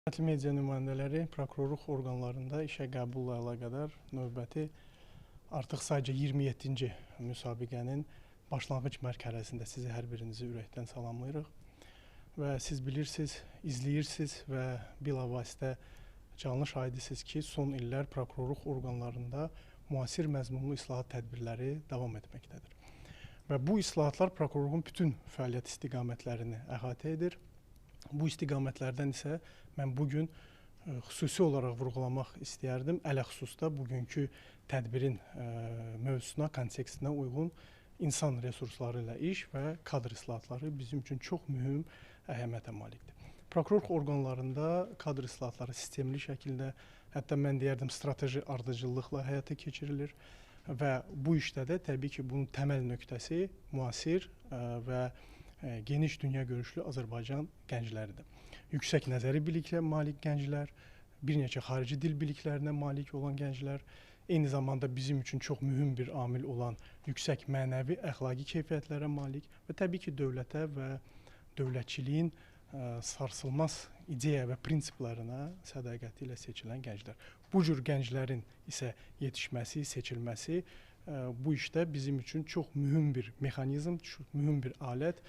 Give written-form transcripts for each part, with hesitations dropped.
Hörmətli media nümayəndələri, prokurorluq orqanlarında işə qəbulla əlaqədar növbəti artıq sadəcə 27-ci müsabiqənin başlanğıc mərhələsində sizi hər birinizi ürəkdən salamlayırıq. Və siz bilirsiniz, izləyirsiniz və bilavasitə canlı şahidisiniz ki, son illər prokurorluq orqanlarında müasir məzmunlu islahat tədbirləri davam etməkdədir. Və bu islahatlar prokurorluğun bütün fəaliyyət istiqamətlərini əhatə edir. Bu istiqamətlərdən isə mən bugün xüsusi olaraq vurğulamaq istəyərdim. Ələxüsusda bugünkü tədbirin mövzusuna, kontekstinə uyğun insan resursları ilə iş və kadr islahatları bizim üçün çox mühüm əhəmiyyətə malikdir. Prokurorluq orqanlarında kadr islahatları sistemli şəkildə, hətta mən deyərdim strateji ardıcıllıqla həyata keçirilir və bu işdə də təbii ki, bunun təməl nöqtəsi müasir və geniş dünya görüşlü Azərbaycan gəncləridir. Yüksək nəzəri biliklə malik gənclər, bir neçə xarici dil biliklərinə malik olan gənclər, eyni zamanda bizim üçün çox mühüm bir amil olan yüksək mənəvi, əxlaqi keyfiyyətlərə malik və təbii ki, dövlətə və dövlətçiliyin sarsılmaz ideya və prinsiplərine sədaqəti ilə seçilən gənclər. Bu cür gənclərin isə yetişməsi, seçilməsi bu işdə bizim üçün çox mühüm bir mexanizm, çox mühüm bir alət,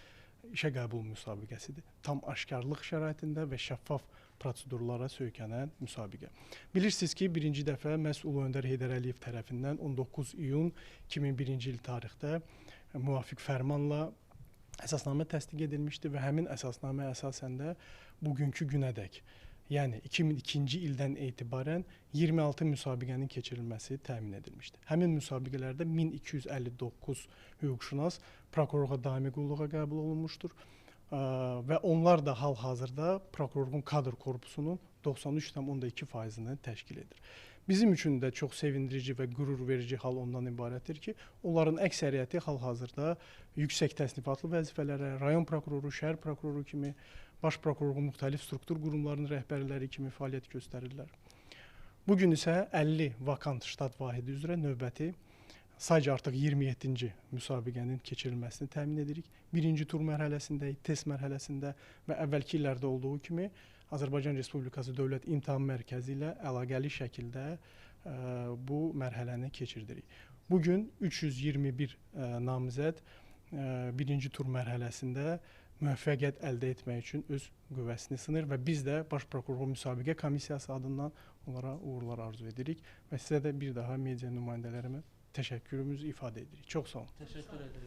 işə qəbul müsabiqəsidir. Tam aşkarlıq şəraitində və şəffaf prosedurlara söykənən müsabiqə. Bilirsiniz ki, birinci dəfə məhz Ulu Öndər Heydər Əliyev tərəfindən 19 iyun 2001-ci il tarixdə müvafiq fərmanla əsasnamə təsdiq edilmişdi və həmin əsasnamə əsasən də bugünkü günədək, yəni 2002-ci ildən etibarən 26 müsabiqənin keçirilməsi təmin edilmişdir. Həmin müsabiqələrdə 1259 hüquqşünas prokurorluğa daimi qulluğa qəbul olunmuşdur və onlar da hal-hazırda prokurorluğun kadr korpusunun 93,2%-ni təşkil edir. Bizim üçün də çox sevindirici və qürur verici hal ondan ibarətdir ki, onların əksəriyyəti hal-hazırda yüksək təsnifatlı vəzifələrə, rayon prokuroru, şəhər prokuroru kimi, baş prokurorluğun müxtəlif struktur qurumlarının rəhbərləri kimi fəaliyyət göstərirlər. Bugün isə 50 vakant ştat vahidi üzrə növbəti sadəcə artıq 27-ci müsabiqənin keçirilməsini təmin edirik. Birinci tur mərhələsində, test mərhələsində və əvvəlki illərdə olduğu kimi Azərbaycan Respublikası Dövlət İmtahan Mərkəzi ilə əlaqəli şəkildə bu mərhələni keçirdirik. Bugün 321 namizəd birinci tur mərhələsində müvəffəqiyyət əldə etmək üçün öz qüvvəsini sınır və biz də Baş Prokurorluğun Müsabiqə Komissiyası adından onlara uğurlar arzu edirik və sizə də bir daha media nümayəndələrimə təşəkkürümüzü ifadə edirik. Çox sağ olun. Teşekkür ederim.